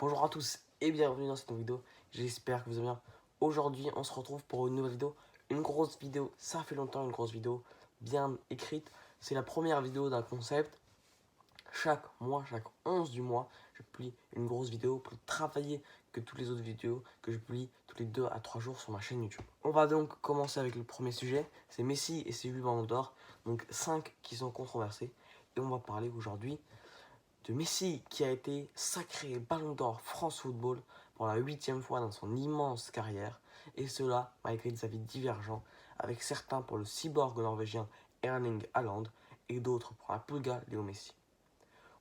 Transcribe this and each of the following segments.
Bonjour à tous et bienvenue dans cette nouvelle vidéo, j'espère que vous allez bien. Aujourd'hui on se retrouve pour une nouvelle vidéo, une grosse vidéo, ça fait longtemps, une grosse vidéo bien écrite. C'est la première vidéo d'un concept. Chaque mois, chaque 11 du mois, je publie une grosse vidéo pour travailler que toutes les autres vidéos que je publie tous les 2 à 3 jours sur ma chaîne YouTube. On va donc commencer avec le premier sujet, c'est Messi et ses 8 ballons d'or, donc 5 qui sont controversés. Et on va parler aujourd'hui de Messi qui a été sacré Ballon d'Or France Football pour la 8e fois dans son immense carrière, et cela malgré des avis divergents, avec certains pour le cyborg norvégien Erling Haaland et d'autres pour la Pulga Léo Messi.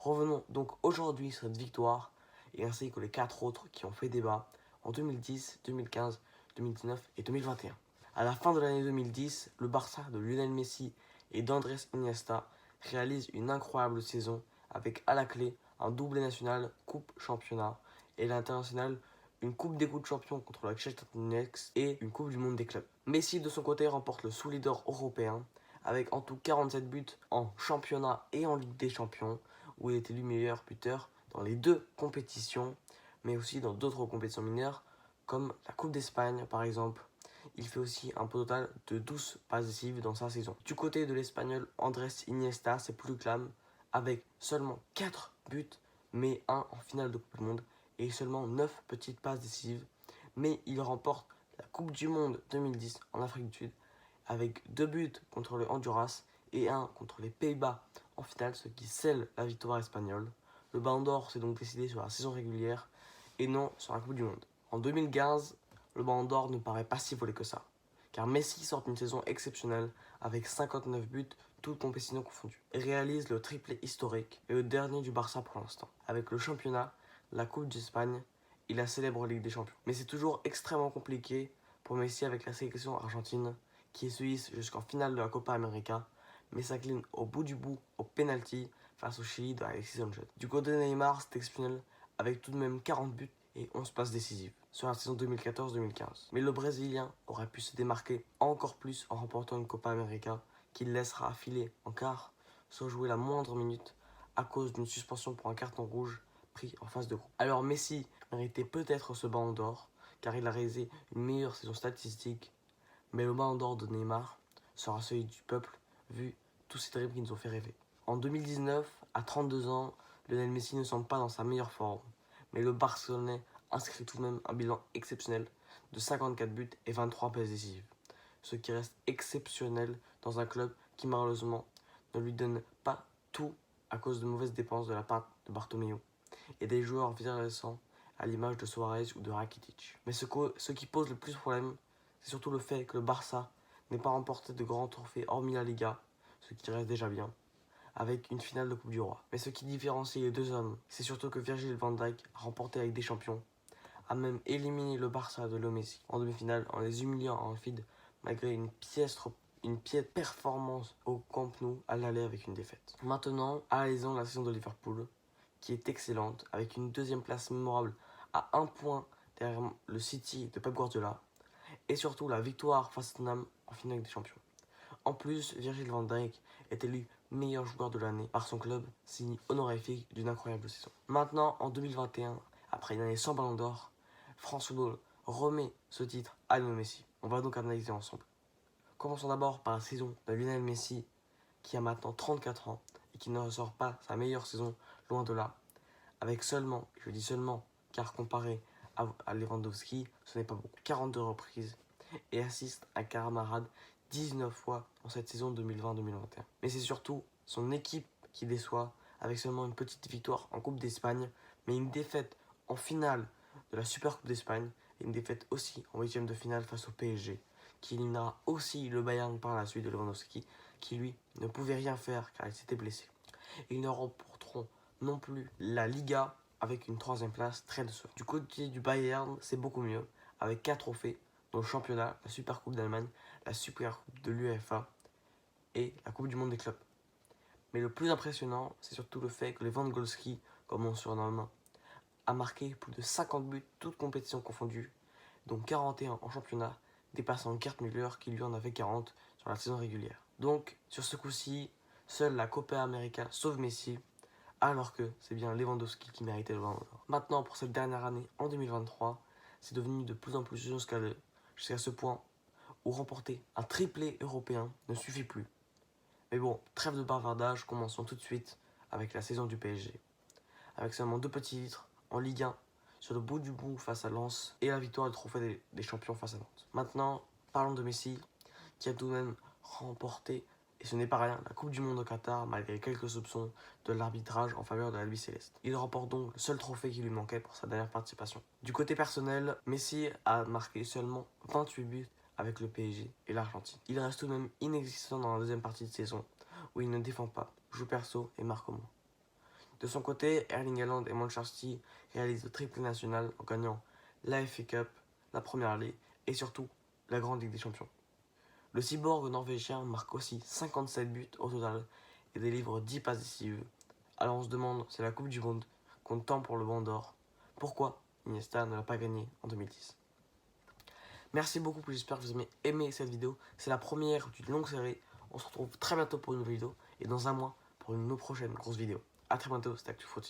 Revenons donc aujourd'hui sur cette victoire, et ainsi que les 4 autres qui ont fait débat en 2010, 2015, 2019 et 2021. À la fin de l'année 2010, le Barça de Lionel Messi et d'Andrés Iniesta réalise une incroyable saison avec à la clé un doublé national Coupe Championnat et l'international une Coupe des Coups de Champions contre la Shakhtar Donetsk et une Coupe du Monde des clubs. Messi de son côté remporte le sous-leader européen avec en tout 47 buts en championnat et en Ligue des Champions, où il est élu meilleur buteur dans les deux compétitions, mais aussi dans d'autres compétitions mineures comme la Coupe d'Espagne par exemple. Il fait aussi un total de 12 passes décisives dans sa saison. Du côté de l'Espagnol, Andrés Iniesta, c'est plus clame, avec seulement 4 buts, mais 1 en finale de Coupe du Monde, et seulement 9 petites passes décisives. Mais il remporte la Coupe du Monde 2010 en Afrique du Sud, avec 2 buts contre le Honduras et 1 contre les Pays-Bas en finale, ce qui scelle la victoire espagnole. Le Ballon d'Or s'est donc décidé sur la saison régulière et non sur la Coupe du Monde. En 2015, le Ballon d'Or ne paraît pas si volé que ça, car Messi sort une saison exceptionnelle avec 59 buts, toutes compétitions confondues, et réalise le triplé historique et le dernier du Barça pour l'instant, avec le championnat, la Coupe d'Espagne et la célèbre Ligue des Champions. Mais c'est toujours extrêmement compliqué pour Messi avec la sélection argentine, qui est suisse jusqu'en finale de la Copa América, mais s'incline au bout au penalty face au Chili de Alexis Sanchez. Du côté de Neymar, c'est exceptionnel, avec tout de même 40 buts et 11 passes décisives sur la saison 2014-2015. Mais le Brésilien aurait pu se démarquer encore plus en remportant une Copa América qu'il laissera filer en quart sans jouer la moindre minute à cause d'une suspension pour un carton rouge pris en phase de groupe. Alors Messi méritait peut-être ce ballon d'or car il a réalisé une meilleure saison statistique, mais le ballon d'or de Neymar sera celui du peuple vu tous ces dribbles qui nous ont fait rêver. En 2019, à 32 ans, Lionel Messi ne semble pas dans sa meilleure forme, mais le Barcelonais inscrit tout de même un bilan exceptionnel de 54 buts et 23 passes décisives, ce qui reste exceptionnel dans un club qui malheureusement ne lui donne pas tout à cause de mauvaises dépenses de la part de Bartomeu et des joueurs récents à l'image de Suarez ou de Rakitic. Mais ce qui pose le plus de problème, c'est surtout le fait que le Barça n'ait pas remporté de grands trophées hormis la Liga, ce qui reste déjà bien, avec une finale de Coupe du Roi. Mais ce qui différencie les deux hommes, c'est surtout que Virgil van Dijk a remporté avec des champions, a même éliminé le Barça de Léo Messi en demi-finale en les humiliant en Anfield malgré une piètre performance au Camp Nou à l'aller avec une défaite. Maintenant, analysons la saison de Liverpool, qui est excellente, avec une deuxième place mémorable à un point derrière le City de Pep Guardiola, et surtout la victoire face à Tottenham en finale des champions. En plus, Virgil van Dijk est élu meilleur joueur de l'année par son club, signe honorifique d'une incroyable saison. Maintenant, en 2021, après une année sans ballon d'or, France Football remet ce titre à Lionel Messi. On va donc analyser ensemble. Commençons d'abord par la saison de Lionel Messi, qui a maintenant 34 ans et qui ne ressort pas sa meilleure saison, loin de là, avec seulement, je dis seulement, car comparé à Lewandowski, ce n'est pas beaucoup, 42 reprises, et assiste à camarade 19 fois en cette saison 2020-2021. Mais c'est surtout son équipe qui déçoit, avec seulement une petite victoire en Coupe d'Espagne, mais une défaite en finale de la Super Coupe d'Espagne, et une défaite aussi en 8e de finale face au PSG, qui éliminera aussi le Bayern par la suite de Lewandowski, qui lui ne pouvait rien faire car il s'était blessé. Et ils ne remporteront non plus la Liga avec une 3e place très décevante. Du côté du Bayern, c'est beaucoup mieux, avec 4 trophées, dont le championnat, la Super Coupe d'Allemagne, la Super Coupe de l'UEFA et la Coupe du Monde des clubs. Mais le plus impressionnant, c'est surtout le fait que Lewandowski, comme on surnomme, a marqué plus de 50 buts, toutes compétitions confondues, dont 41 en championnat, dépassant Gerd Müller qui lui en avait 40 sur la saison régulière. Donc, sur ce coup-ci, seule la Copa América sauve Messi, alors que c'est bien Lewandowski qui méritait le Ballon d'Or. Maintenant, pour cette dernière année, en 2023, c'est devenu de plus en plus jusqu'à ce point où remporter un triplé européen ne suffit plus. Mais bon, trêve de bavardage, commençons tout de suite avec la saison du PSG. Avec seulement 2 petits titres en Ligue 1, sur le bout du bout face à Lens, et la victoire du trophée des champions face à Nantes. Maintenant, parlons de Messi, qui a tout de même remporté, et ce n'est pas rien, la Coupe du Monde au Qatar, malgré quelques soupçons de l'arbitrage en faveur de l'Albi Céleste. Il remporte donc le seul trophée qui lui manquait pour sa dernière participation. Du côté personnel, Messi a marqué seulement 28 buts avec le PSG et l'Argentine. Il reste tout de même inexistant dans la deuxième partie de saison, où il ne défend pas, joue perso et marque au moins. De son côté, Erling Haaland et Manchester réalisent le triplé national en gagnant la FA Cup, la Première Ligue et surtout la Grande Ligue des Champions. Le cyborg norvégien marque aussi 57 buts au total et délivre 10 passes décisives. Alors on se demande, c'est la Coupe du Monde, compte tant pour le Ballon d'Or. Pourquoi Iniesta ne l'a pas gagné en 2010? Merci beaucoup, j'espère que vous avez aimé cette vidéo. C'est la première d'une longue série. On se retrouve très bientôt pour une nouvelle vidéo et dans un mois pour une prochaine grosse vidéo. A très bientôt, c'était ActuFoot.